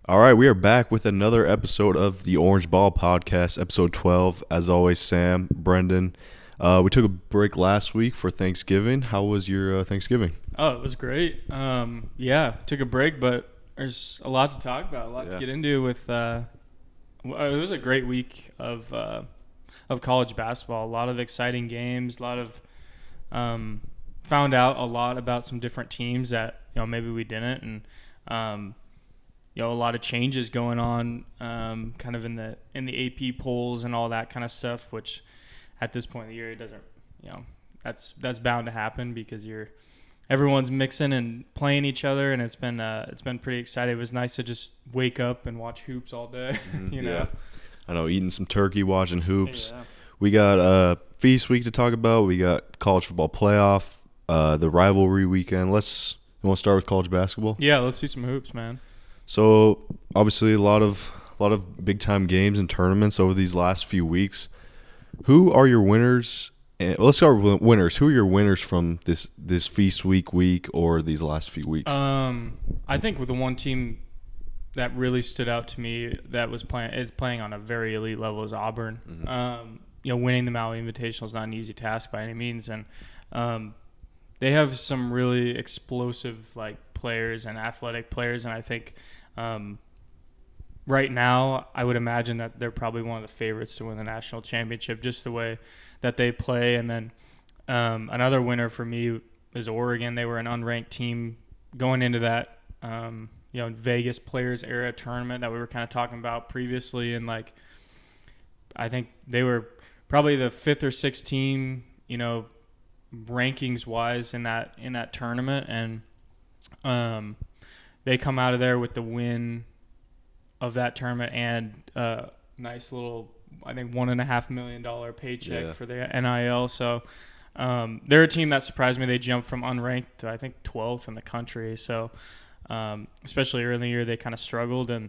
All right, we are back with another episode of the Orange Ball Podcast, episode 12. As always, Sam, Brendan. We took a break last week for Thanksgiving. How was your Thanksgiving? Oh, it was great. Took a break, but there's a lot to talk about, a lot to get into with. It was a great week of college basketball. A lot of exciting games. A lot of found out a lot about some different teams that maybe we didn't, and a lot of changes going on, kind of in the AP polls and all that kind of stuff. Which at this point in the year, it doesn't, that's bound to happen because everyone's mixing and playing each other, and it's been pretty exciting. It was nice to just wake up and watch hoops all day. Yeah, I know, eating some turkey, watching hoops. Yeah. We got feast week to talk about. We got college football playoff, the rivalry weekend. You want to start with college basketball? Yeah, let's do some hoops, man. So obviously a lot of big time games and tournaments over these last few weeks. Who are your winners? Let's start with winners. Who are your winners from this feast week or these last few weeks? I think with the one team that really stood out to me that is playing on a very elite level is Auburn. Mm-hmm. Winning the Maui Invitational is not an easy task by any means, and they have some really explosive players and athletic players, and I think right now I would imagine that they're probably one of the favorites to win the national championship, just the way that they play. And then another winner for me is Oregon. They were an unranked team going into that Vegas Players Era tournament that we were kind of talking about previously, and I think they were probably the fifth or sixth team, rankings wise in that tournament, and they come out of there with the win of that tournament and nice little, I think, $1.5 million paycheck for the NIL. So they're a team that surprised me. They jumped from unranked to, I think, 12th in the country. So especially early in the year, they kind of struggled, and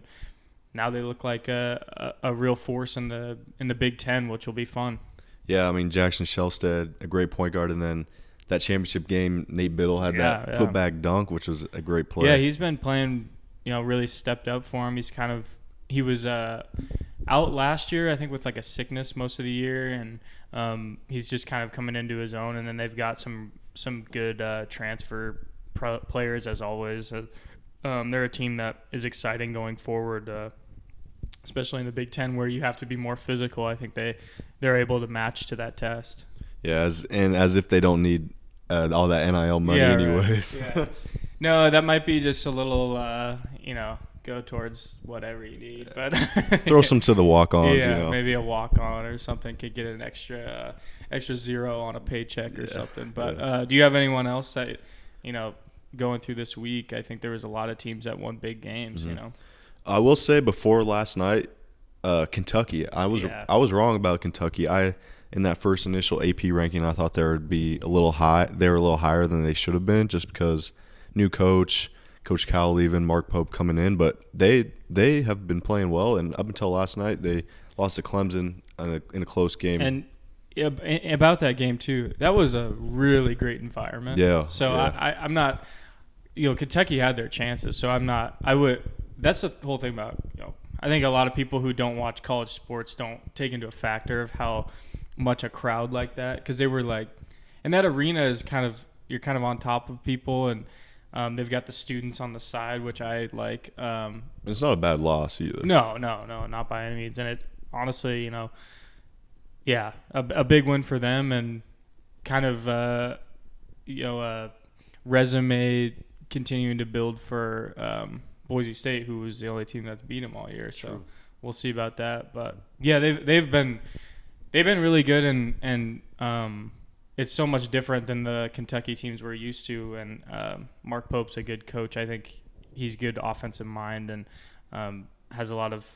now they look like a real force in the Big Ten, which will be fun. Yeah, I mean, Jackson Shelstead, a great point guard, and then that championship game, Nate Biddle had that putback dunk, which was a great play. Yeah, he's been playing, really stepped up for him. He was out last year, I think, with a sickness most of the year, and he's just kind of coming into his own. And then they've got some good transfer players, as always. They're a team that is exciting going forward, especially in the Big Ten, where you have to be more physical. I think they're able to match to that test. Yeah, as if they don't need all that NIL money anyways. Right. Yeah. No, that might be just a little, go towards whatever you need. But throw some to the walk-ons. Yeah, maybe a walk-on or something could get an extra zero on a paycheck or something. But do you have anyone else that, going through this week? I think there was a lot of teams that won big games. Mm-hmm. I will say before last night, Kentucky. I was wrong about Kentucky. In that first initial AP ranking, I thought they would be a little high. They were a little higher than they should have been, just because new Coach Cal leaving, Mark Pope coming in. But they have been playing well, and up until last night, they lost to Clemson in a close game. And about that game too, that was a really great environment. Yeah. So yeah. I'm not. Kentucky had their chances, so I'm not. That's the whole thing about. I think a lot of people who don't watch college sports don't take into a factor of how much a crowd like that, because they were and that arena is you're kind of on top of people, and they've got the students on the side, which I like. It's not a bad loss either. No, not by any means. And it honestly, a big win for them, and kind of a resume continuing to build for Boise State, who was the only team that's beat them all year. So True. We'll see about that. But yeah, they've been really good, and it's so much different than the Kentucky teams we're used to. And Mark Pope's a good coach. I think he's good offensive mind, and has a lot of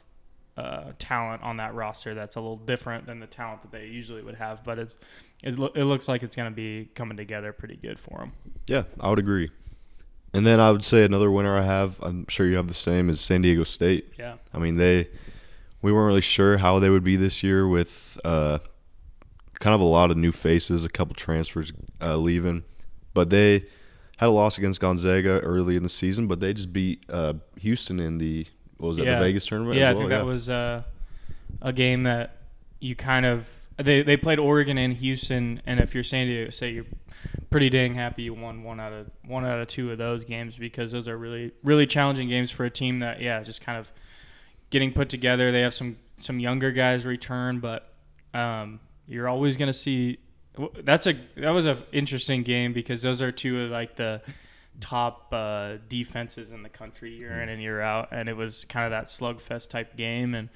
talent on that roster that's a little different than the talent that they usually would have. But it looks like it's going to be coming together pretty good for them. Yeah, I would agree. And then I would say another winner I have, I'm sure you have the same, is San Diego State. Yeah. I mean, we weren't really sure how they would be this year with kind of a lot of new faces, a couple transfers leaving. But they had a loss against Gonzaga early in the season, but they just beat Houston in the What was that, the Vegas tournament? Yeah, as well? I think that was a game that you kind of they played Oregon and Houston, and if you're San Diego State, you're pretty dang happy you won one out of two of those games, because those are really, really challenging games for a team that just kind of getting put together. They have some younger guys return, but you're always going to see that was an interesting game, because those are two of like the top defenses in the country year in and year out, and it was kind of that slugfest type game. And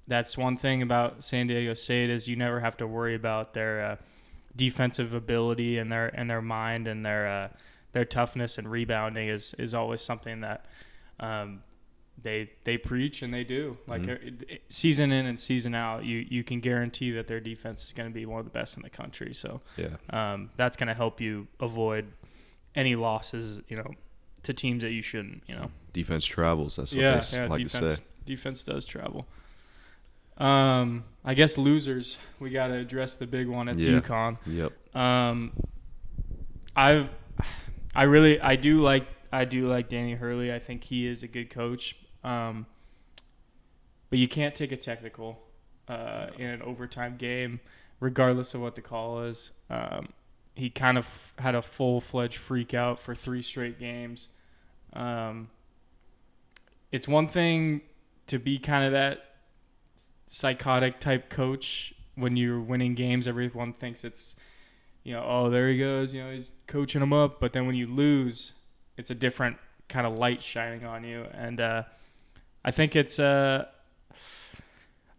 that's one thing about San Diego State, is you never have to worry about their defensive ability and their mind and their toughness and rebounding is always something that they preach, and they do. Like season in and season out, you can guarantee that their defense is going to be one of the best in the country. So that's going to help you avoid any losses, to teams that you shouldn't. Defense travels. That's what they like to say. Defense does travel. I guess losers, we got to address the big one. It's UConn. Yep. I do like Danny Hurley. I think he is a good coach. But you can't take a technical in an overtime game, regardless of what the call is. He kind of had a full-fledged freak out for 3 straight games. It's one thing to be kind of that psychotic type coach when you're winning games. Everyone thinks it's, oh, there he goes, he's coaching them up. But then when you lose, it's a different kind of light shining on you. And I think and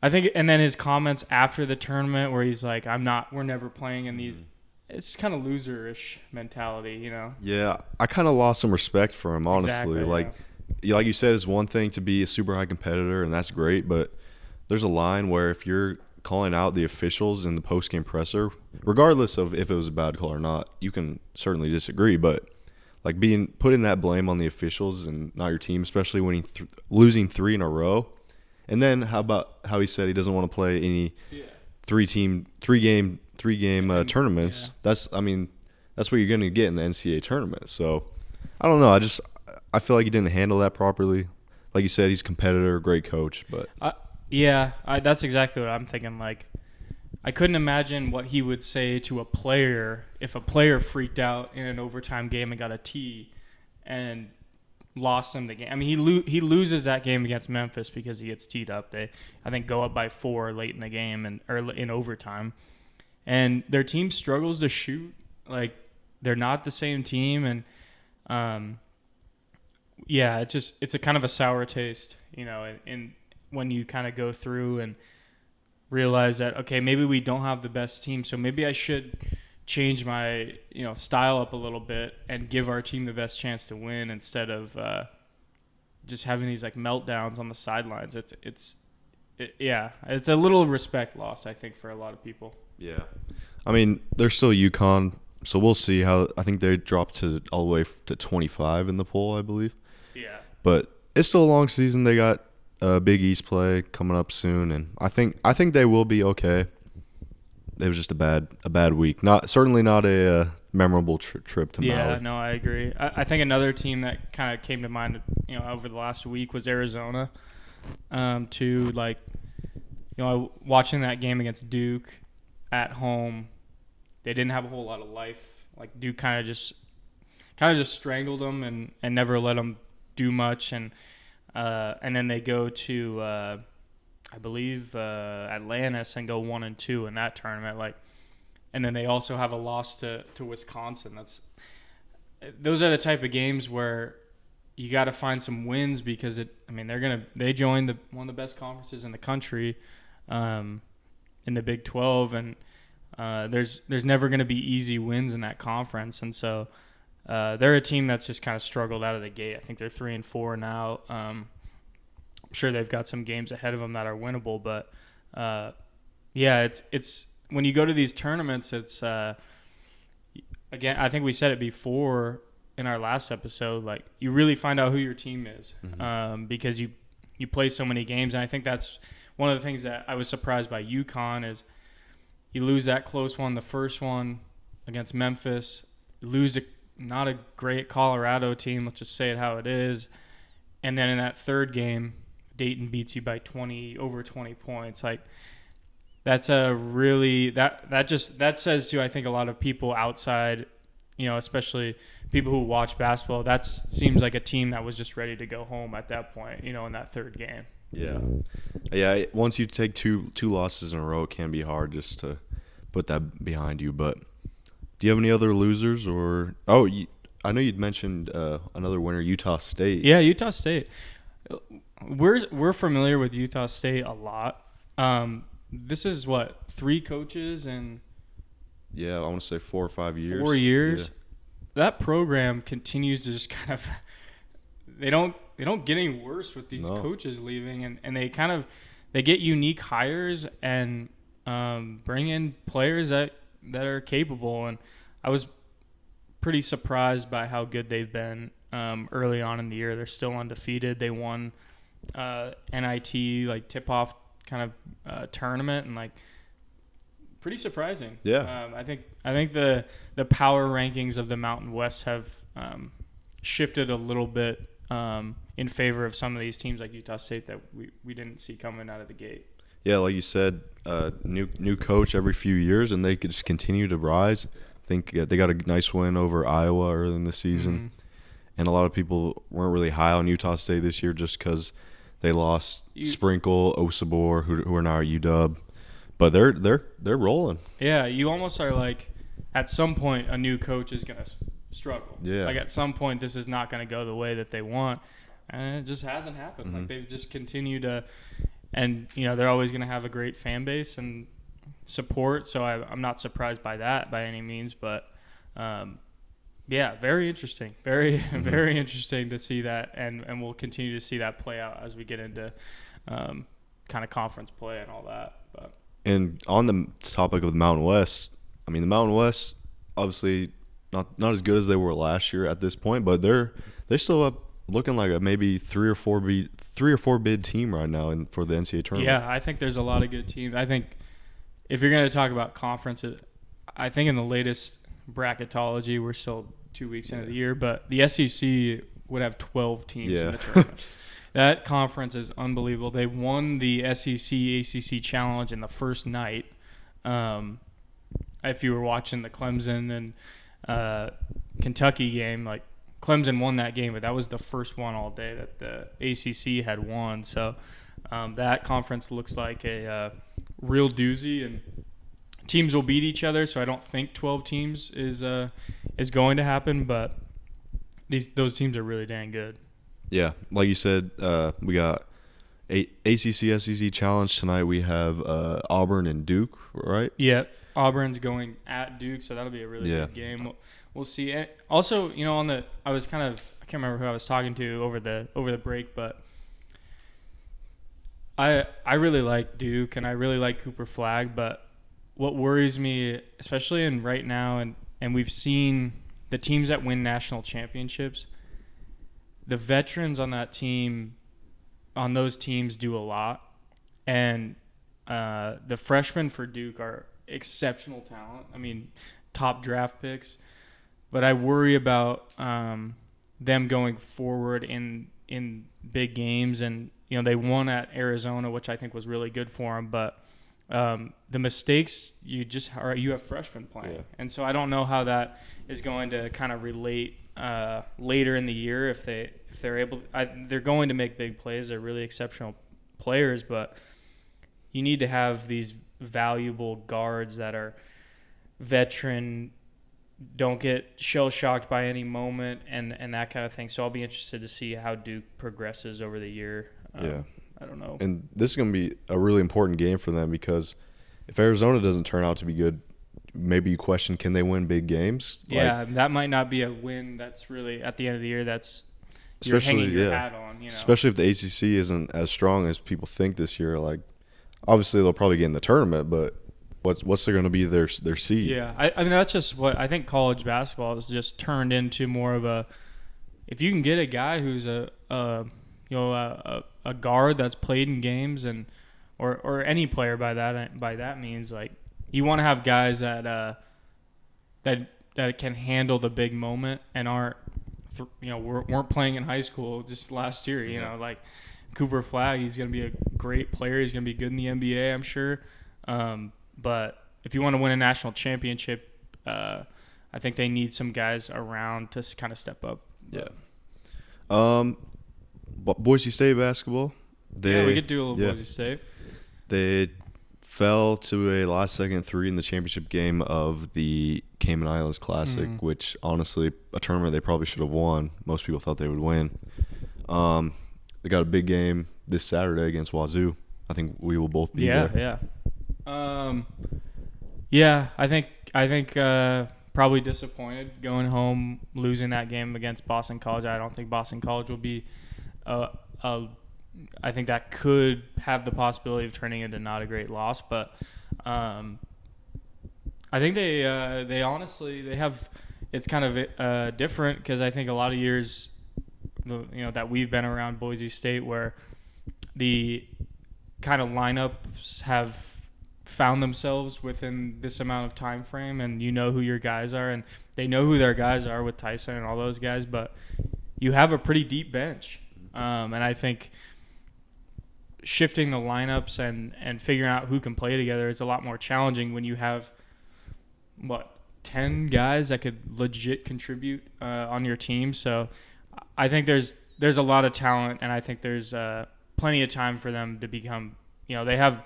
then his comments after the tournament where he's like, we're never playing in these. It's kind of loser-ish mentality, Yeah, I kind of lost some respect for him, honestly. Exactly, like you said, it's one thing to be a super high competitor, and that's great, but there's a line where if you're calling out the officials in the post-game presser, regardless of if it was a bad call or not, you can certainly disagree, but like putting that blame on the officials and not your team, especially when losing 3 in a row. And then how about how he said he doesn't want to play any three-game tournaments. Yeah. That's what you're going to get in the NCAA tournament. So I don't know. I feel like he didn't handle that properly. Like you said, he's a competitor, great coach, but that's exactly what I'm thinking. Like, I couldn't imagine what he would say to a player if a player freaked out in an overtime game and got a T and lost him the game. I mean, he loses that game against Memphis because he gets teed up. They, I think, go up by 4 late in the game or in overtime. And their team struggles to shoot. Like, they're not the same team. And, it's a kind of a sour taste, in when you kind of go through and realize that, okay, maybe we don't have the best team, so maybe I should change my, style up a little bit and give our team the best chance to win instead of just having these, like, meltdowns on the sidelines. It's a little respect lost, I think, for a lot of people. Yeah. I mean, they're still UConn, so we'll see how. I think they dropped all the way to 25 in the poll, I believe. Yeah. But it's still a long season. They got Big East play coming up soon, and I think they will be okay. It was just a bad week. Certainly not a memorable trip to Maui. Yeah, no, I agree. I think another team that kind of came to mind, over the last week was Arizona. Watching that game against Duke at home, they didn't have a whole lot of life. Like, Duke kind of just strangled them and never let them do much. And then they go to I believe Atlantis and go 1-2 in that tournament. And then they also have a loss to Wisconsin. Those are the type of games where you got to find some wins, because they joined one of the best conferences in the country, in the Big 12, and there's never going to be easy wins in that conference. And so they're a team that's just kind of struggled out of the gate. I think they're 3-4 now. I'm sure they've got some games ahead of them that are winnable, but it's when you go to these tournaments, it's again, I think we said it before in our last episode, like, you really find out who your team is, because you play so many games. And I think that's one of the things that I was surprised by UConn is you lose that close one, the first one against Memphis, lose not a great Colorado team, let's just say it how it is, and then in that third game, Dayton beats you by over 20 points. Like, that's a really that says to, I think, a lot of people outside, especially people who watch basketball, that seems like a team that was just ready to go home at that point, in that third game. Yeah. Once you take two losses in a row, it can be hard just to put that behind you. But do you have any other losers? Or I know you'd mentioned another winner, Utah State. Yeah, Utah State. We're familiar with Utah State a lot. This is 3 coaches and I want to say 4 or 5 years. 4 years. Yeah. That program continues to just kind of they don't get any worse with these coaches leaving, and they get unique hires and bring in players that are capable. And I was pretty surprised by how good they've been early on in the year. They're still undefeated. They won NIT tip-off kind of tournament, and pretty surprising. Yeah. I think the power rankings of the Mountain West have shifted a little bit in favor of some of these teams like Utah State that we didn't see coming out of the gate. Yeah, like you said, new coach every few years, and they could just continue to rise. I think they got a nice win over Iowa early in the season, Mm-hmm. and a lot of people weren't really high on Utah State this year just because they lost Sprinkle, Osabor, who are now at UW. But they're rolling. Yeah, you almost are like, at some point, a new coach is going to struggle. Yeah. Like, at some point, this is not going to go the way that they want. And it just hasn't happened. Mm-hmm. Like, they've just continued to – and, they're always going to have a great fan base and support. So I'm not surprised by that by any means. But, very interesting. Very, very interesting to see that. And we'll continue to see that play out as we get into kind of conference play and all that. But. And on the topic of the Mountain West, I mean, the Mountain West, obviously not as good as they were last year at this point, but they're still up looking like a maybe 3 or 4 bid team right now for the NCAA tournament. Yeah, I think there's a lot of good teams. I think if you're going to talk about conferences, I think in the latest bracketology, we're still 2 weeks into the year, but the SEC would have 12 teams in the tournament. That conference is unbelievable. They won the SEC ACC Challenge in the first night. If you were watching the Clemson and Kentucky game, Clemson won that game, but that was the first one all day that the ACC had won. So that conference looks like a real doozy, and teams will beat each other. So I don't think 12 teams is going to happen, but those teams are really dang good. Yeah, like you said, we got ACC SEC Challenge tonight. We have Auburn and Duke, right? Yeah, Auburn's going at Duke, so that'll be a really good game. We'll see. And also, I can't remember who I was talking to over the break, but I really like Duke and I really like Cooper Flagg. But what worries me, especially in right now, and we've seen the teams that win national championships. The veterans on those teams do a lot, and the freshmen for Duke are exceptional talent. I mean, top draft picks, but I worry about them going forward in big games. And they won at Arizona, which I think was really good for them. But the mistakes you have freshmen playing, and so I don't know how that is going to kind of relate. Later in the year, if they're able, they're going to make big plays. They're really exceptional players, but you need to have these valuable guards that are veteran, don't get shell shocked by any moment, and that kind of thing. So I'll be interested to see how Duke progresses over the year. I don't know. And this is going to be a really important game for them because if Arizona doesn't turn out to be good, maybe you question, can they win big games? Yeah, that might not be a win that's really at the end of the year that's you're hanging your hat on. Especially if the ACC isn't as strong as people think this year. Obviously they'll probably get in the tournament, but what's going to be their seed? Yeah, I mean that's just what I think college basketball has just turned into more of a. If you can get a guy who's a guard that's played in games or any player by that means you want to have guys that can handle the big moment and aren't weren't playing in high school just last year. You know, like Cooper Flagg, he's going to be a great player. He's going to be good in the NBA, I'm sure. But if you want to win a national championship, I think they need some guys around to kind of step up. Yeah. But Boise State basketball. We could do a little Boise State. They fell to a last-second 3 in the championship game of the Cayman Islands Classic, which, honestly, a tournament they probably should have won. Most people thought they would win. They got a big game this Saturday against Wazoo. I think we will both be there. I think probably disappointed going home, losing that game against Boston College. I don't think Boston College will be I think that could have the possibility of turning into not a great loss, but I think they honestly they have it's kind of different because I think a lot of years that we've been around Boise State where the kind of lineups have found themselves within this amount of time frame, and you know who your guys are, and they know who their guys are with Tyson and all those guys, but you have a pretty deep bench, and I think shifting the lineups and figuring out who can play together is a lot more challenging when you have 10 guys that could legit contribute on your team. So I think there's a lot of talent, and I think there's plenty of time for them to become, they have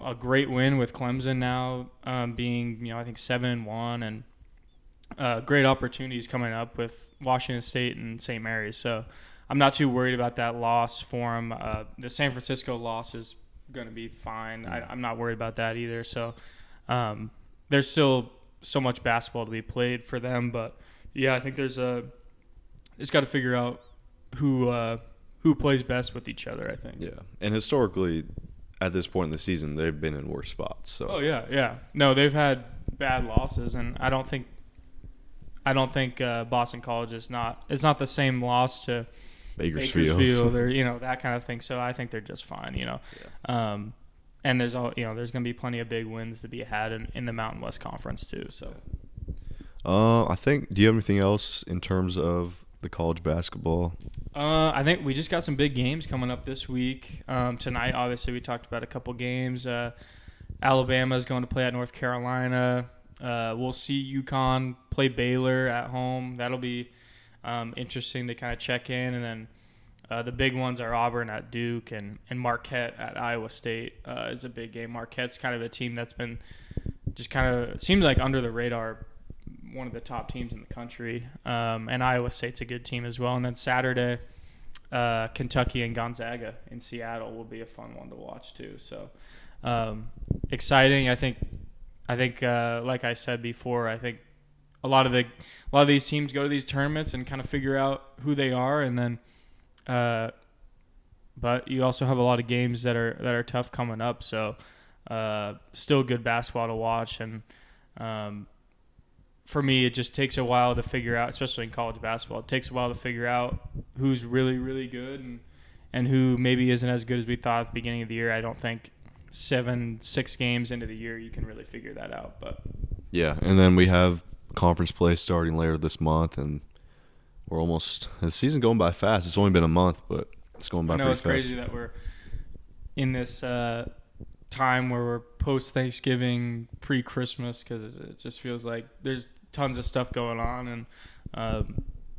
a great win with Clemson now, being, I think 7-1, and great opportunities coming up with Washington State and St. Mary's. So I'm not too worried about that loss for them. The San Francisco loss is going to be fine. I'm not worried about that either. So there's still so much basketball to be played for them. But, I think it's got to figure out who plays best with each other, I think. Yeah, and historically, at this point in the season, they've been in worse spots. So. Oh, yeah. No, they've had bad losses, and I don't think Boston College it's not the same loss to Bakersfield or that kind of thing. So I think they're just fine. Yeah. And there's there's going to be plenty of big wins to be had in the Mountain West Conference too. So. I think. Do you have anything else in terms of the college basketball? I think we just got some big games coming up this week. Tonight, obviously, we talked about a couple games. Alabama is going to play at North Carolina. We'll see UConn play Baylor at home. That'll be interesting to kind of check in. And then the big ones are Auburn at Duke and Marquette at Iowa State is a big game. Marquette's kind of a team that's been just kind of seems like under the radar, one of the top teams in the country. And Iowa State's a good team as well. And then Saturday, Kentucky and Gonzaga in Seattle will be a fun one to watch too. So exciting. I think like I said before, I think a lot of these teams go to these tournaments and kind of figure out who they are, and then but you also have a lot of games that are tough coming up. So still good basketball to watch, and for me, it just takes a while to figure out, especially in college basketball. It takes a while to figure out who's really, really good and who maybe isn't as good as we thought at the beginning of the year. I don't think 6 games into the year you can really figure that out. But yeah, and then we have conference play starting later this month, and we're almost – the season's going by fast. It's only been a month, but it's going by pretty fast. I know it's crazy that we're in this time where we're post-Thanksgiving, pre-Christmas, because it just feels like there's tons of stuff going on, and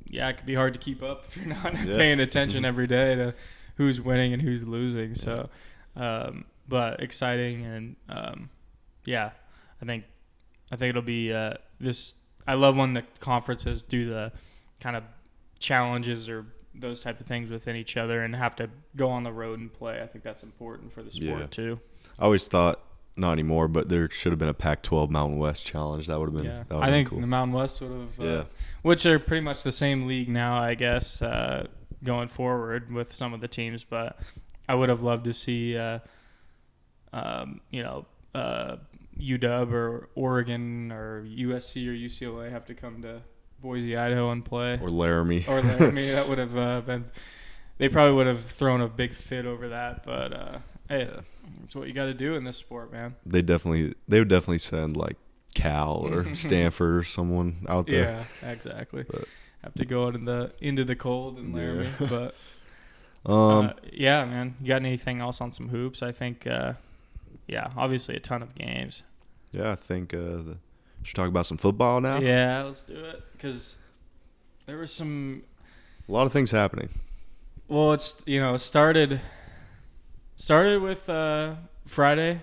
it could be hard to keep up if you're not paying attention every day to who's winning and who's losing. So, but exciting, and I think it'll be this. I love when the conferences do the kind of challenges or those type of things within each other and have to go on the road and play. I think that's important for the sport too. I always thought. Not anymore, but there should have been a Pac-12 Mountain West challenge. That would have been. Yeah, that would I think cool. The Mountain West would have. Which are pretty much the same league now, I guess, going forward with some of the teams. But I would have loved to see, UW or Oregon or USC or UCLA have to come to Boise, Idaho, and play. Or Laramie. That would have been. They probably would have thrown a big fit over that, but hey. Yeah. That's what you got to do in this sport, man. They would definitely send like Cal or Stanford or someone out there. Yeah, exactly. have to go into the cold in Laramie. Yeah. But yeah, man. You got anything else on some hoops? I think obviously a ton of games. Yeah, I think should we talk about some football now? Yeah, let's do it because there was a lot of things happening. Well, it's started with Friday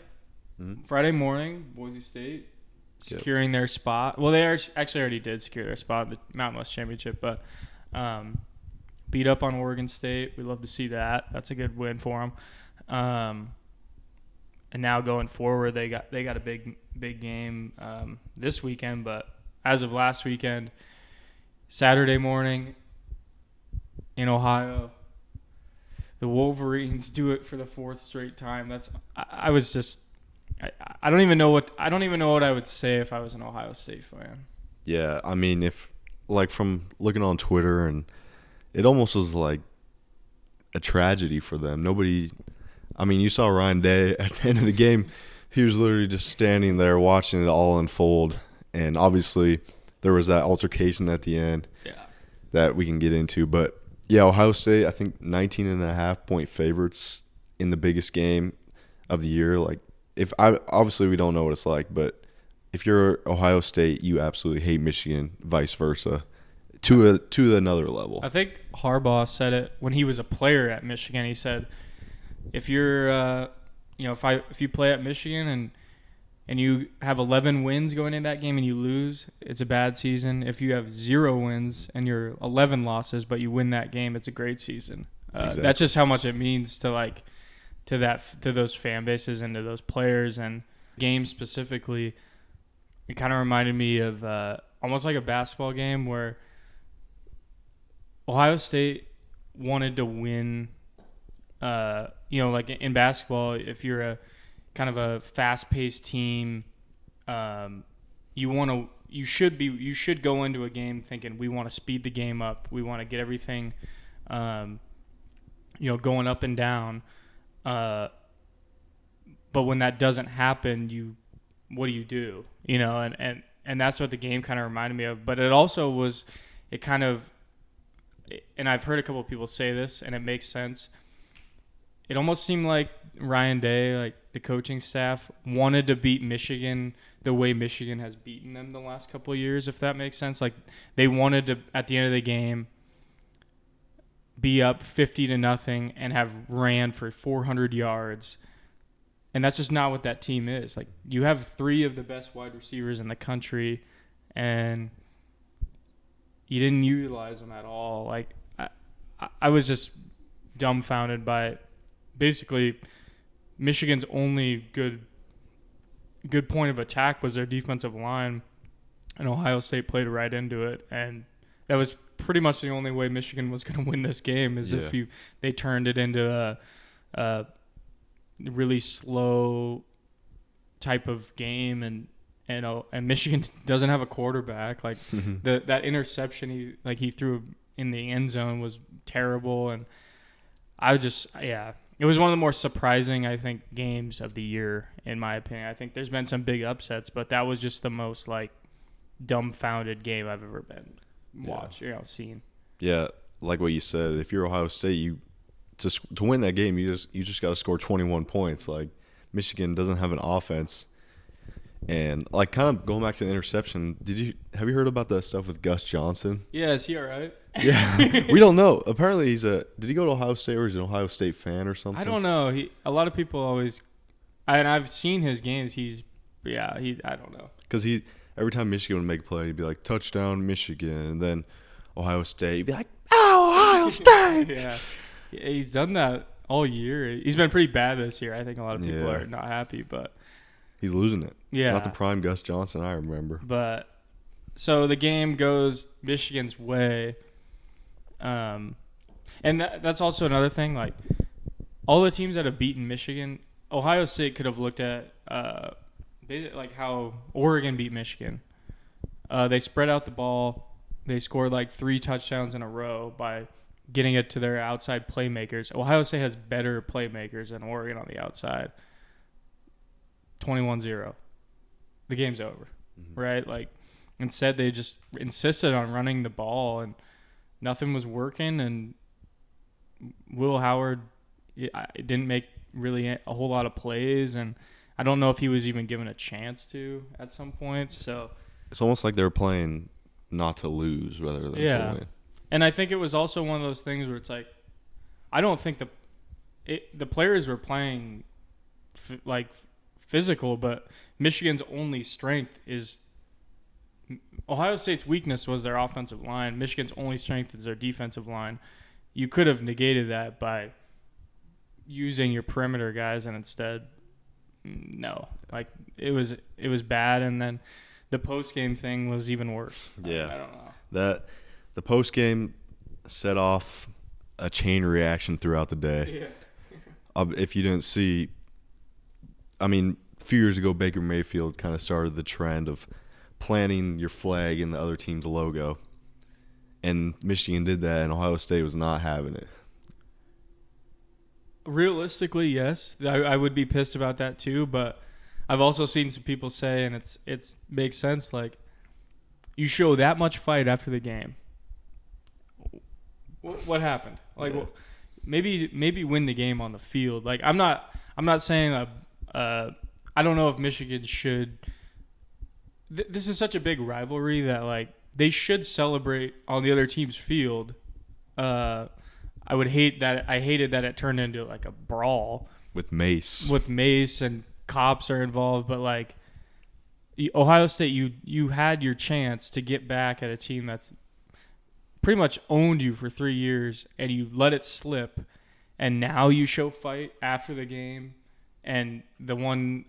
morning, Boise State securing their spot. Well, they actually already did secure their spot in the Mountain West Championship, but beat up on Oregon State. We love to see that. That's a good win for them. And now going forward, they got a big game this weekend. But as of last weekend, Saturday morning in Ohio, the Wolverines do it for the fourth straight time. I don't even know what I would say if I was an Ohio State fan. Yeah, I mean, from looking on Twitter, and it almost was like a tragedy for them. You saw Ryan Day at the end of the game. He was literally just standing there watching it all unfold. And obviously there was that altercation at the end that we can get into. But, yeah, Ohio State, I think 19.5-point favorites in the biggest game of the year. Obviously we don't know what it's like, but if you're Ohio State, you absolutely hate Michigan, vice versa, to another level. I think Harbaugh said it when he was a player at Michigan. He said, if you're, if you play at Michigan and you have 11 wins going into that game and you lose, it's a bad season. If you have 0 wins and you're 11 losses but you win that game, it's a great season. Exactly. That's just how much it means to those fan bases and to those players. And games specifically, it kind of reminded me of almost like a basketball game where Ohio State wanted to win. Like in basketball, if you're a kind of a fast-paced team, you should go into a game thinking we want to speed the game up, we want to get everything, going up and down. But when that doesn't happen, what do? And that's what the game kind of reminded me of. But it also was, and I've heard a couple of people say this, and it makes sense. It almost seemed like Ryan Day, like the coaching staff, wanted to beat Michigan the way Michigan has beaten them the last couple of years, if that makes sense. Like they wanted to, at the end of the game, be up 50-0 and have ran for 400 yards. And that's just not what that team is. Like you have 3 of the best wide receivers in the country, and you didn't utilize them at all. Like I was just dumbfounded by it. Basically, Michigan's only good point of attack was their defensive line, and Ohio State played right into it. And that was pretty much the only way Michigan was going to win this game is if they turned it into a really slow type of game, and Michigan doesn't have a quarterback. Like that interception he threw in the end zone was terrible, and it was one of the more surprising, I think, games of the year, in my opinion. I think there's been some big upsets, but that was just the most, dumbfounded game I've ever been seen. Yeah, like what you said, if you're Ohio State, to win that game, you just got to score 21 points. Like, Michigan doesn't have an offense. And, kind of going back to the interception, have you heard about that stuff with Gus Johnson? Yeah, is he all right? Yeah, we don't know. Apparently, did he go to Ohio State or is he an Ohio State fan or something? I don't know. A lot of people always, and I've seen his games. I don't know. Because every time Michigan would make a play, he'd be like, touchdown, Michigan. And then Ohio State, he'd be like, oh, Ohio State. Yeah, he's done that all year. He's been pretty bad this year. I think a lot of people are not happy, but he's losing it. Yeah. Not the prime Gus Johnson I remember. But so the game goes Michigan's way. And that's also another thing. Like, all the teams that have beaten Michigan, Ohio State could have looked at how Oregon beat Michigan. They spread out the ball. They scored 3 touchdowns in a row by getting it to their outside playmakers. Ohio State has better playmakers than Oregon on the outside. 21-0. The game's over, right? Instead, they just insisted on running the ball, and nothing was working. And Will Howard didn't make really a whole lot of plays, and I don't know if he was even given a chance to at some point. So it's almost like they were playing not to lose rather than to win. And I think it was also one of those things where it's like, I don't think the players were playing physical, but Michigan's only strength is Ohio State's weakness was their offensive line. Michigan's only strength is their defensive line. You could have negated that by using your perimeter guys, and instead, no. Like it was bad, and then the post game thing was even worse. Yeah, I don't know. The post game set off a chain reaction throughout the day. Yeah. If you didn't see, I mean, a few years ago, Baker Mayfield kind of started the trend of planting your flag in the other team's logo. And Michigan did that, and Ohio State was not having it. Realistically, yes. I would be pissed about that too, but I've also seen some people say, and it makes sense, like, you show that much fight after the game. What happened? Like, yeah. maybe win the game on the field. Like, I'm not saying I don't know if Michigan should. This is such a big rivalry that like they should celebrate on the other team's field. I hated that it turned into like a brawl with mace and cops are involved. But like Ohio State, you had your chance to get back at a team that's pretty much owned you for 3 years, and you let it slip, and now you show fight after the game. And the one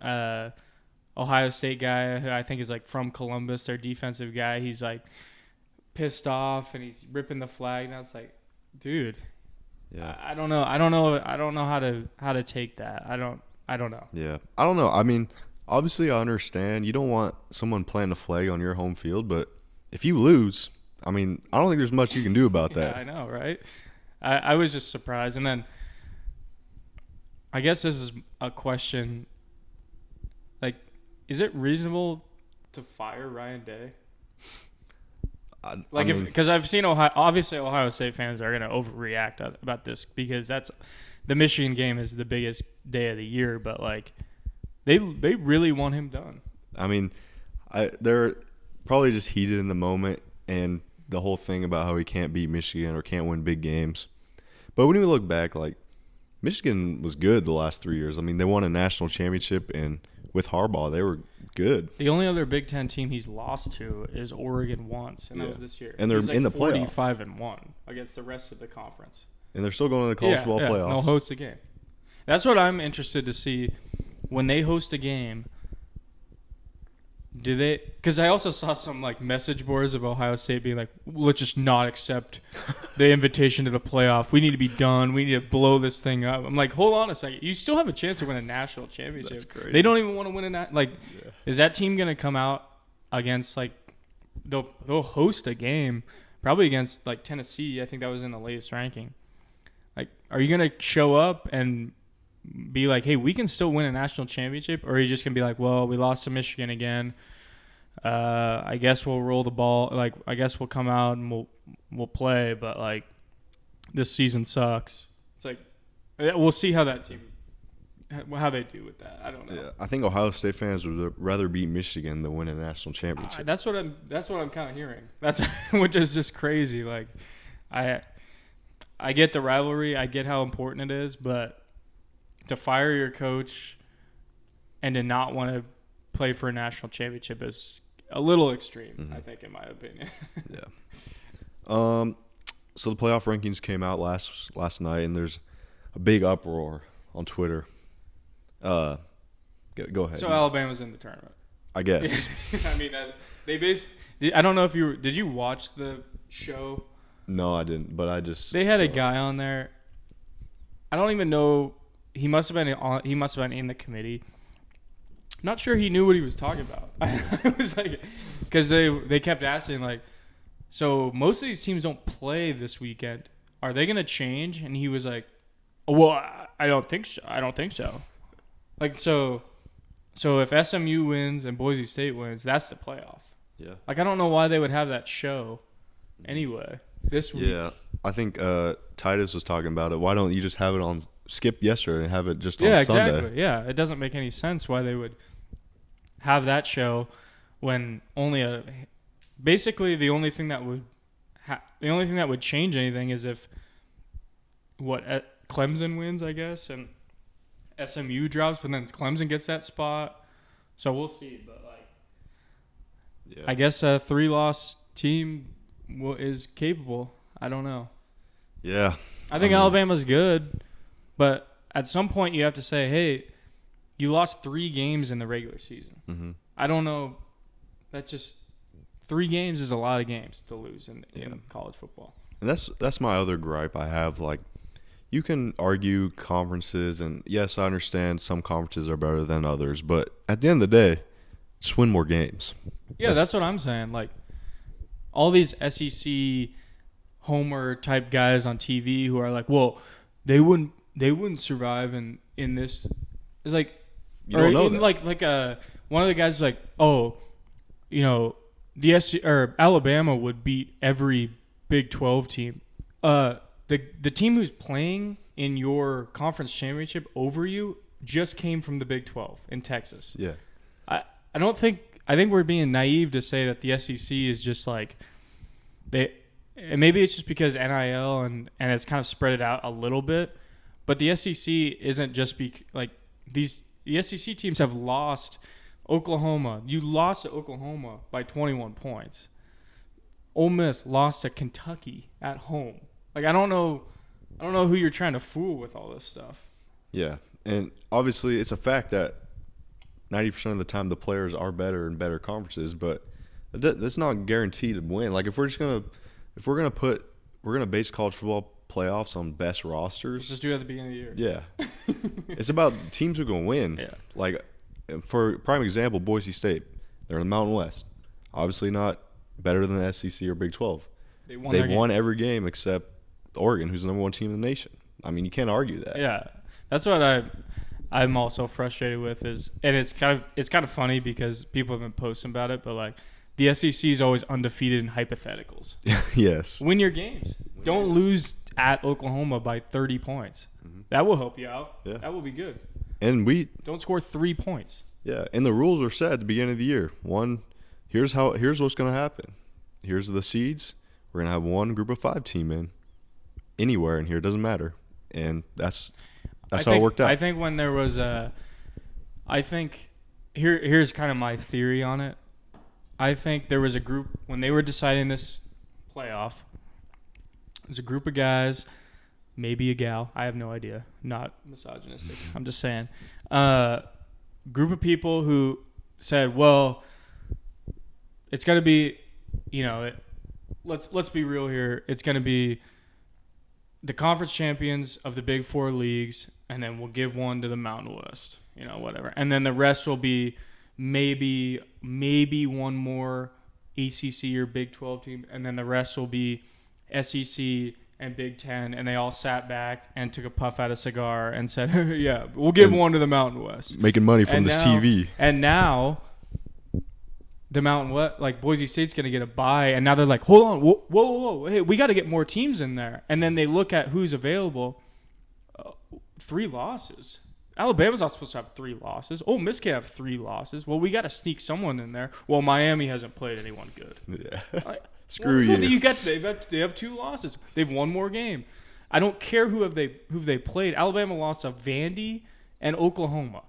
Ohio State guy who I think is like from Columbus, their defensive guy, he's like pissed off and he's ripping the flag. Now it's like, dude, yeah, I don't know how to take that. I don't know. Yeah, I don't know. I mean, obviously I understand you don't want someone planting a flag on your home field, but if you lose, I mean, I don't think there's much you can do about that. Yeah, I know, right? I was just surprised. And then I guess this is a question, like, is it reasonable to fire Ryan Day? Because I've seen Ohio State fans are going to overreact about this because that's the Michigan game is the biggest day of the year, but like they really want him done. I mean, they're probably just heated in the moment and the whole thing about how he can't beat Michigan or can't win big games. But when we look back, like, Michigan was good the last 3 years. I mean, they won a national championship, and with Harbaugh, they were good. The only other Big Ten team he's lost to is Oregon once, and that was this year. And they're in the playoffs. 45-1 against the rest of the conference. And they're still going to the college football playoffs. They'll host a game. That's what I'm interested to see when they host a game. Do they? Because I also saw some like message boards of Ohio State being like, "Let's just not accept the invitation to the playoff. We need to be done. We need to blow this thing up." I'm like, hold on a second. You still have a chance to win a national championship. That's crazy. They don't even want to win Is that team going to come out against like they'll host a game probably against like Tennessee? I think that was in the latest ranking. Like, are you going to show up and be like, hey, we can still win a national championship? Or are you just going to be like, well, we lost to Michigan again. I guess we'll roll the ball. Like, I guess we'll come out and we'll play. But, like, this season sucks. It's like, we'll see how that team, how they do with that. I don't know. Yeah, I think Ohio State fans would rather beat Michigan than win a national championship. That's what I'm kind of hearing. That's which is just crazy. Like, I get the rivalry. I get how important it is, but to fire your coach and to not want to play for a national championship is a little extreme, I think, in my opinion. Yeah. So the playoff rankings came out last night, and there's a big uproar on Twitter. Go ahead. So Alabama's in the tournament, I guess. I mean, I don't know if did you watch the show? No, I didn't, but I just they had a guy on there. I don't even know. He must have been in the committee. Not sure he knew what he was talking about. I was like, because they kept asking like, so most of these teams don't play this weekend. Are they going to change? And he was like, oh, well, I don't think so. I don't think so. Like, so if SMU wins and Boise State wins, that's the playoff. Yeah. Like, I don't know why they would have that show anyway this week. Yeah. I think Titus was talking about it. Why don't you just have it on skip yesterday and have it just on Sunday? Yeah, exactly. Yeah, it doesn't make any sense why they would have that show when basically the only thing that would change anything is if Clemson wins, I guess, and SMU drops, but then Clemson gets that spot. So we'll see, but I guess a 3-loss team is capable. I don't know. Yeah. I think Alabama's good, but at some point you have to say, hey, you lost 3 games in the regular season. Mm-hmm. I don't know. That just 3 games is a lot of games to lose in college football. And that's my other gripe I have. Like, you can argue conferences, and yes, I understand some conferences are better than others, but at the end of the day, just win more games. Yeah, that's what I'm saying. Like, all these SEC homer type guys on TV who are like, well, they wouldn't survive in this. It's like, you don't know that. Like one of the guys was like, oh, you know, Alabama would beat every Big 12 team. The team who's playing in your conference championship over you just came from the Big 12 in Texas. Yeah. I think we're being naive to say that the SEC is just like and maybe it's just because NIL and it's kind of spread it out a little bit, but the SEC isn't just the SEC teams have lost. Oklahoma, you lost to Oklahoma by 21 points. Ole Miss lost to Kentucky at home. Like, I don't know who you're trying to fool with all this stuff. Yeah, and obviously it's a fact that 90% of the time the players are better in better conferences, but that's not guaranteed to win. Like, we're gonna base college football playoffs on best rosters. Let's just do it at the beginning of the year. Yeah, it's about teams who can win. Yeah. Like, for prime example, Boise State, they're in the Mountain West. Obviously not better than the SEC or Big 12. They've won every game except Oregon, who's the number 1 team in the nation. I mean, you can't argue that. Yeah, that's what I'm also frustrated with and it's kind of funny because people have been posting about it, but like the SEC is always undefeated in hypotheticals. Yes. Win your games. Don't lose at Oklahoma by 30 points. Mm-hmm. That will help you out. Yeah. That will be good. And don't score 3 points. Yeah, and the rules are set at the beginning of the year. Here's what's going to happen. Here's the seeds. We're going to have 1 group of 5 team in anywhere in here. It doesn't matter. And that's how it worked out. I think when there was here's kind of my theory on it. I think there was a group when they were deciding this playoff. There's a group of guys, maybe a gal. I have no idea. Not misogynistic. I'm just saying. Group of people who said, well, it's going to be, let's be real here. It's going to be the conference champions of the Big 4 leagues, and then we'll give one to the Mountain West, whatever. And then the rest will be maybe one more ACC or Big 12 team, and then the rest will be SEC and Big 10, and they all sat back and took a puff at a cigar and said, yeah, we'll give one to the Mountain West. Making money from this TV. And now the Mountain West, like Boise State's going to get a bye, and now they're like, hold on, whoa, hey, we got to get more teams in there. And then they look at who's available, 3 losses. Alabama's not supposed to have 3 losses. Ole Miss can have 3 losses. Well, we got to sneak someone in there. Well, Miami hasn't played anyone good. Yeah. Screw you. They have 2 losses. They've won more game. I don't care who they played. Alabama lost to Vandy and Oklahoma.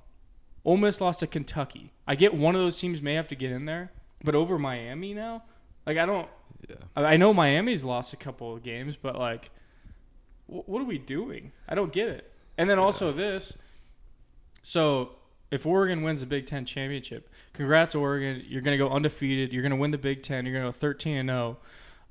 Ole Miss lost to Kentucky. I get one of those teams may have to get in there, but over Miami now, like I don't. Yeah. I know Miami's lost a couple of games, but like, what are we doing? I don't get it. And then also this. So if Oregon wins the Big Ten championship, congrats Oregon. You're going to go undefeated. You're going to win the Big Ten. You're going to go 13-0.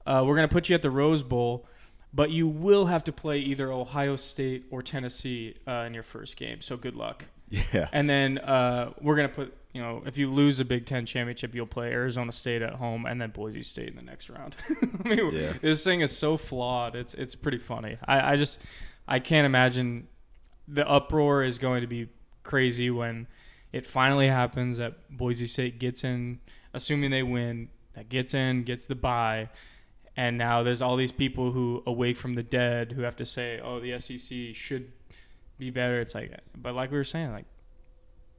We're going to put you at the Rose Bowl, but you will have to play either Ohio State or Tennessee in your first game. So good luck. Yeah. And then we're going to put, if you lose the Big Ten championship, you'll play Arizona State at home and then Boise State in the next round. I mean, This thing is so flawed. It's pretty funny. I can't imagine the uproar is going to be crazy when it finally happens that Boise State gets in, assuming they win, that gets in, gets the bye, and now there's all these people who awake from the dead who have to say, oh, the SEC should be better. It's like, but like we were saying, like,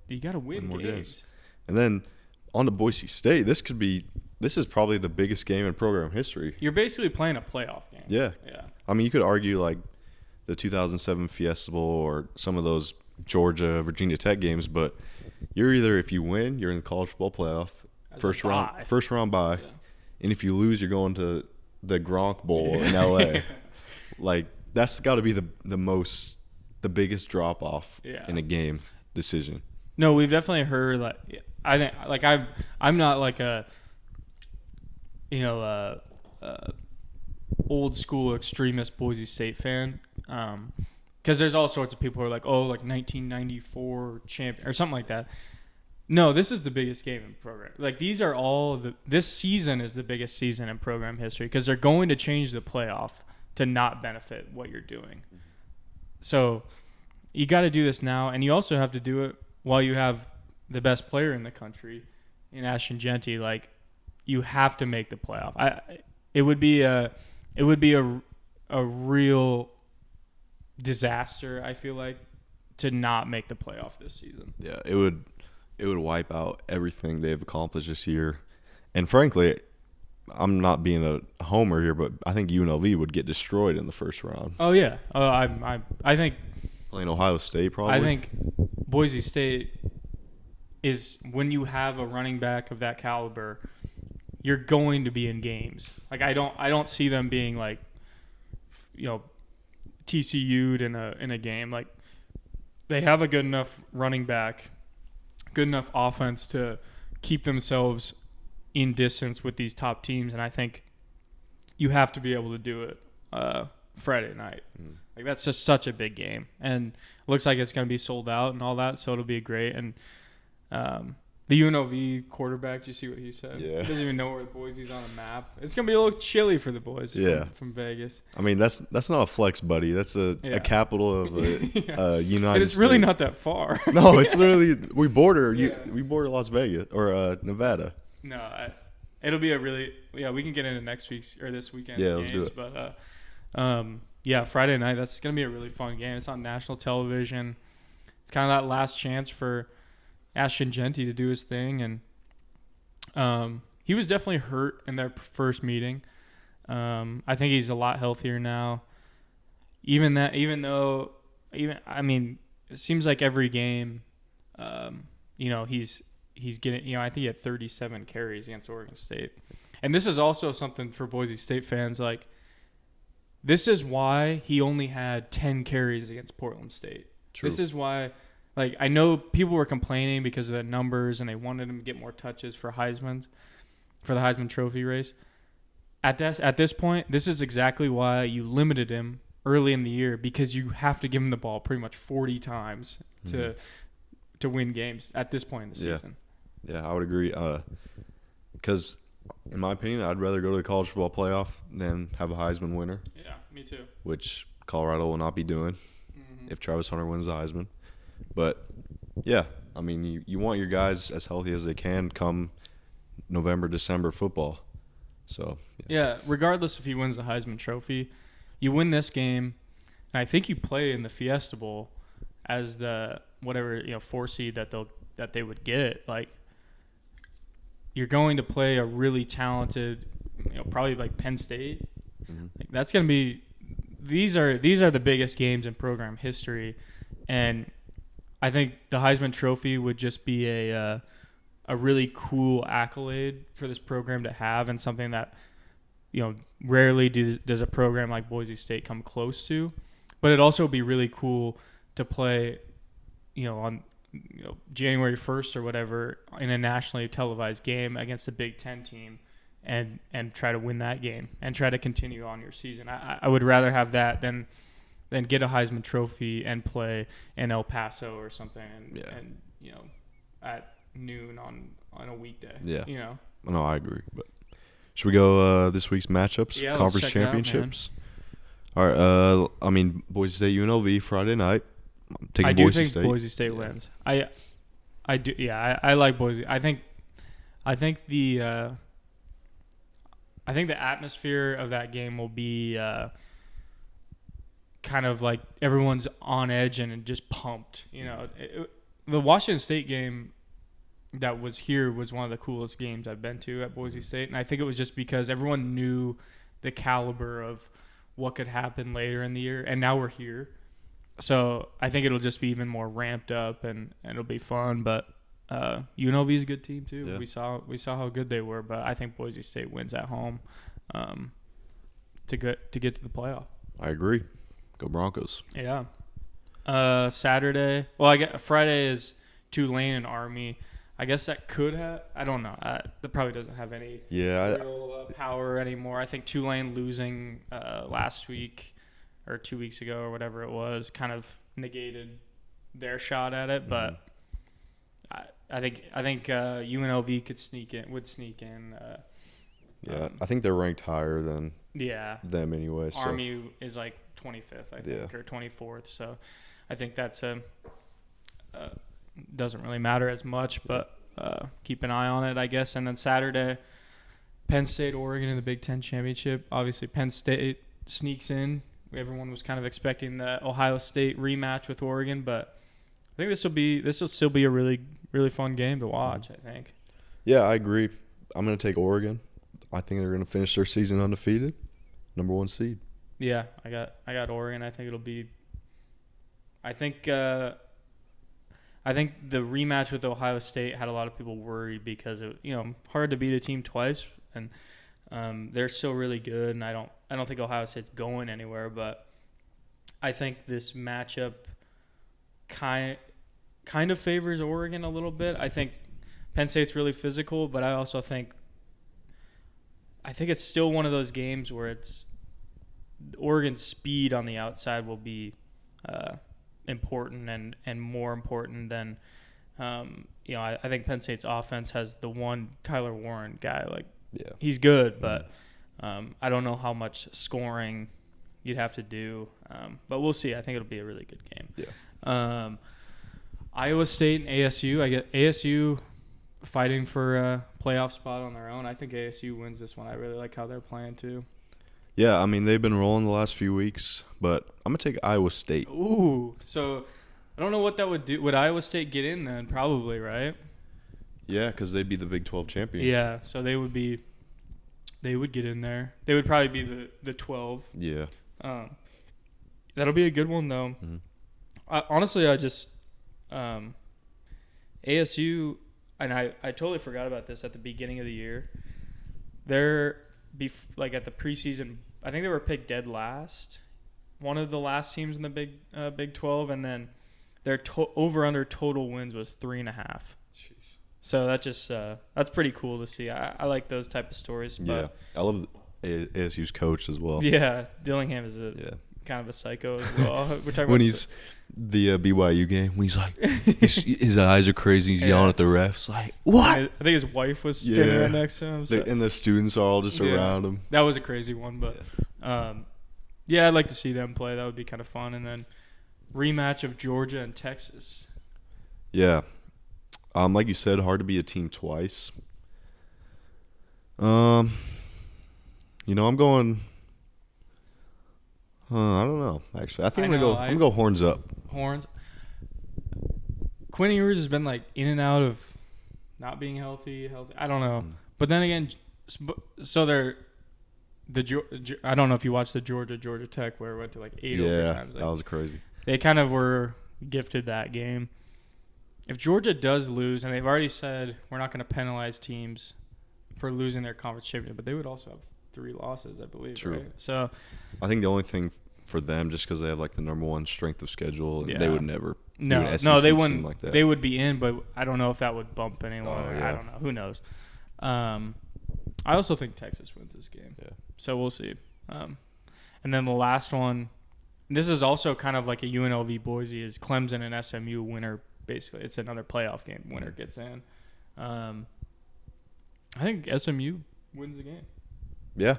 you got to win games. And then on to Boise State. This is probably the biggest game in program history. You're basically playing a playoff game. Yeah. I mean, you could argue like the 2007 Fiesta Bowl or some of those Georgia, Virginia Tech games, but you're either, if you win, you're in the college football playoff, first round bye, and if you lose, you're going to the Gronk Bowl in LA. Like, that's got to be the biggest drop off in a game decision. No, we've definitely heard, like, I think, like, I'm not like a old school extremist Boise State fan, because there's all sorts of people who are like, oh, like 1994 champion or something like that. No, this is the biggest game in program. Like, these are all this season is the biggest season in program history because they're going to change the playoff to not benefit what you're doing. So you got to do this now, and you also have to do it while you have the best player in the country in Ashton Jeanty. Like, you have to make the playoff. It would be a real disaster, I feel like, to not make the playoff this season. Yeah, it would wipe out everything they've accomplished this year. And frankly, I'm not being a homer here, but I think UNLV would get destroyed in the first round. Oh yeah. I think playing Ohio State probably. I think Boise State is, when you have a running back of that caliber, you're going to be in games. Like, I don't see them being like, TCU'd in a game. Like, they have a good enough running back, good enough offense to keep themselves in distance with these top teams, and I think you have to be able to do it Friday night. Like, that's just such a big game, and it looks like it's going to be sold out and all that, so it'll be great. And the UNLV quarterback, did you see what he said? Yeah. He doesn't even know where Boise's on a map. It's going to be a little chilly for the boys from Vegas. I mean, that's not a flex, buddy. That's a capital of a United And it's States. really not that far. No, it's literally we border Las Vegas or Nevada. No, it'll be a really we can get into next week's or this weekend's games. Let's do it. But Friday night, that's gonna be a really fun game. It's on national television. It's kind of that last chance for Ashton Jeanty to do his thing, and he was definitely hurt in their first meeting. I think he's a lot healthier now. It seems like every game, he's getting, I think he had 37 carries against Oregon State. And this is also something for Boise State fans. Like, this is why he only had 10 carries against Portland State. True. This is why, like, I know people were complaining because of the numbers and they wanted him to get more touches for the Heisman Trophy race. At this point, this is exactly why you limited him early in the year, because you have to give him the ball pretty much 40 times to win games at this point in the season. Yeah, I would agree. Because, in my opinion, I'd rather go to the college football playoff than have a Heisman winner. Yeah, me too. Which Colorado will not be doing if Travis Hunter wins the Heisman. But, yeah, I mean, you want your guys as healthy as they can come November, December football. So yeah, regardless if he wins the Heisman Trophy, you win this game, and I think you play in the Fiesta Bowl as the whatever 4 seed that they would get. Like, you're going to play a really talented, probably like Penn State. Like, that's going to be these are the biggest games in program history, and I think the Heisman Trophy would just be a really cool accolade for this program to have, and something that rarely does a program like Boise State come close to. But it'd also be really cool to play on January 1st or whatever in a nationally televised game against a Big Ten team and try to win that game and try to continue on your season. I would rather have that than get a Heisman Trophy and play in El Paso or something and at noon on a weekday. Yeah. No, I agree. But should we go this week's matchups? Yeah, Conference championships. All right. Boise State UNLV Friday night. I do think Boise State wins. I do. Yeah, I like Boise. I think the I think the atmosphere of that game will be kind of like everyone's on edge and just pumped. The Washington State game that was here was one of the coolest games I've been to at Boise State, and I think it was just because everyone knew the caliber of what could happen later in the year, and now we're here. So I think it'll just be even more ramped up, and it'll be fun. But UNLV is a good team too. Yeah. We saw how good they were, but I think Boise State wins at home to get to the playoff. I agree. Go Broncos. Yeah. Saturday. Well, Friday is Tulane and Army. I guess that could have. I don't know. That probably doesn't have any real power anymore. I think Tulane losing last week or 2 weeks ago or whatever it was kind of negated their shot at it. But I think UNLV would sneak in. I think they're ranked higher than them anyway. So. Army is like 25th, I think, or 24th. So I think that's doesn't really matter as much, but keep an eye on it, I guess. And then Saturday, Penn State, Oregon in the Big Ten Championship. Obviously, Penn State sneaks in. Everyone was kind of expecting the Ohio State rematch with Oregon, but I think this will still be a really, really fun game to watch, I think. Yeah, I agree. I'm going to take Oregon. I think they're going to finish their season undefeated, number 1 seed. Yeah, I got Oregon. I think it'll be. I think the rematch with Ohio State had a lot of people worried because hard to beat a team twice, and they're still really good. And I don't think Ohio State's going anywhere, but I think this matchup kind of favors Oregon a little bit. I think Penn State's really physical, but I also think it's still one of those games where it's Oregon's speed on the outside will be important and more important than I think Penn State's offense has the one Tyler Warren guy. He's good, but I don't know how much scoring you'd have to do. But we'll see. I think it'll be a really good game. Yeah. Iowa State and ASU. I get ASU fighting for a playoff spot on their own. I think ASU wins this one. I really like how they're playing too. Yeah, I mean, they've been rolling the last few weeks, but I'm going to take Iowa State. Ooh, so I don't know what that would do. Would Iowa State get in then? Probably, right? Yeah, because they'd be the Big 12 champion. Yeah, so they would get in there. They would probably be the 12. Yeah. That'll be a good one, though. Mm-hmm. Honestly, I just ASU, and I totally forgot about this at the beginning of the year. They're at the preseason, I think they were picked dead last, one of the last teams in the Big 12, and then their over-under total wins was 3.5. Jeez. So that just that's pretty cool to see. I like those type of stories. But yeah, I love ASU's coach as well. Yeah, Dillingham is kind of a psycho as well. We're talking when he's the BYU game, when he's like, his eyes are crazy. He's yelling at the refs, like, what? I think his wife was standing right next to him. So. And the students are all just around him. That was a crazy one, but I'd like to see them play. That would be kind of fun. And then rematch of Georgia and Texas. Yeah. Like you said, hard to be a team twice. I'm going. I don't know. Actually, I think I'm gonna go horns up. Horns. Quinn Ewers has been in and out of not being healthy. I don't know, but then again, so they're I don't know if you watched the Georgia Tech where it went to 8 overtimes. That was crazy. They kind of were gifted that game. If Georgia does lose, and they've already said we're not going to penalize teams for losing their conference championship, but they would also have 3 losses, I believe. True. Right? So I think the only thing for them, just because they have the number 1 strength of schedule, they would never do an SEC they wouldn't. Team like that. They would be in, but I don't know if that would bump anyone. Yeah. I don't know. Who knows? I also think Texas wins this game. Yeah. So we'll see. And then the last one, this is also kind of like a UNLV Boise, is Clemson and SMU winner. Basically, it's another playoff game. Winner gets in. I think SMU wins the game. Yeah.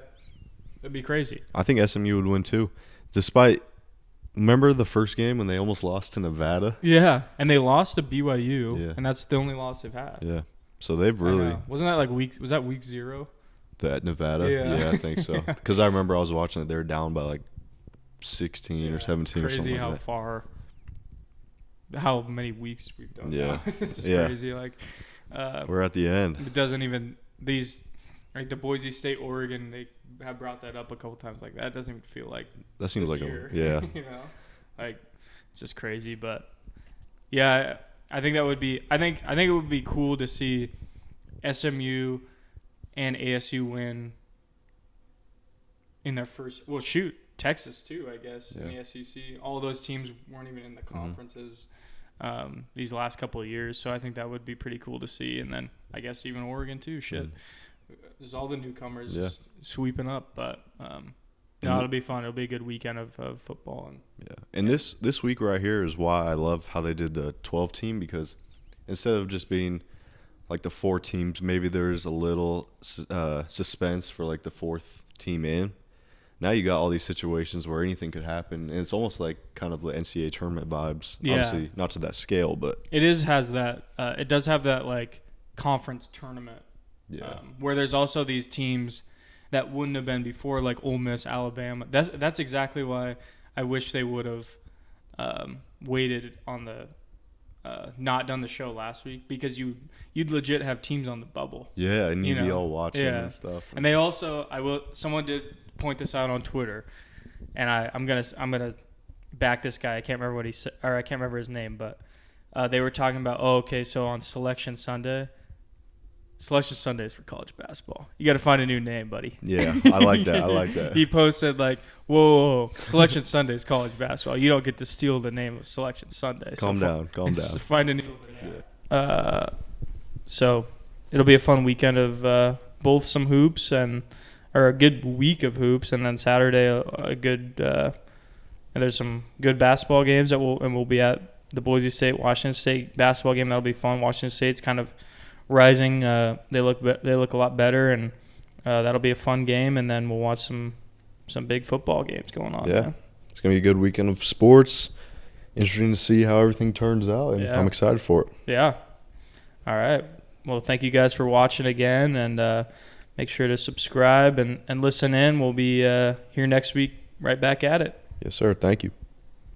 That'd be crazy. I think SMU would win too. Remember the first game when they almost lost to Nevada? Yeah, and they lost to BYU, and that's the only loss they've had. Yeah. So they've really... Wasn't that was that week 0? That Nevada? Yeah, I think so. Because I remember I was watching it. They were down by like 16 or 17 or something like that. How many weeks we've done. Yeah. It's just crazy. Like, we're at the end. It doesn't even, like the Boise State, Oregon, they have brought that up a couple times. Like, that doesn't even feel like that seems like year, you know, like, it's just crazy. But yeah, I think that would be, I think it would be cool to see SMU and ASU win in their first, Texas too, I guess, in the SEC. All those teams weren't even in the conferences these last couple of years, so I think that would be pretty cool to see. And then I guess even Oregon too. There's all the newcomers sweeping up, but it'll be fun. It'll be a good weekend of football. And this week right here is why I love how they did the 12 team, because instead of just being like the 4 teams, maybe there's a little suspense for like the 4th team in. Now you got all these situations where anything could happen, and it's almost like kind of the NCAA tournament vibes. Yeah. Obviously, not to that scale, but it has that. It does have that like conference tournament. Yeah. Where there's also these teams that wouldn't have been before, like Ole Miss, Alabama. That's exactly why I wish they would have waited on the not done the show last week, because you'd legit have teams on the bubble. Yeah, and you'd be all watching and stuff. And they also someone did point this out on Twitter, and I'm gonna back this guy. I can't remember what he said, or I can't remember his name, but they were talking about so on Selection Sunday is for college basketball. You got to find a new name, buddy. Yeah, I like that. He posted like, whoa, Selection Sunday is college basketball. You don't get to steal the name of Selection Sunday. Calm down. Find a new name. So it'll be a fun weekend of both some hoops or a good week of hoops, and then Saturday a good and there's some good basketball games we'll be at the Boise State Washington State basketball game. That'll be fun. Washington State's kind of rising. They look a lot better, and that'll be a fun game. And then we'll watch some big football games going on. Yeah, it's gonna be a good weekend of sports. Interesting to see how everything turns out, and I'm excited for it. Yeah. All right. Well, thank you guys for watching again, and make sure to subscribe and listen in. We'll be here next week, right back at it. Yes, sir. Thank you.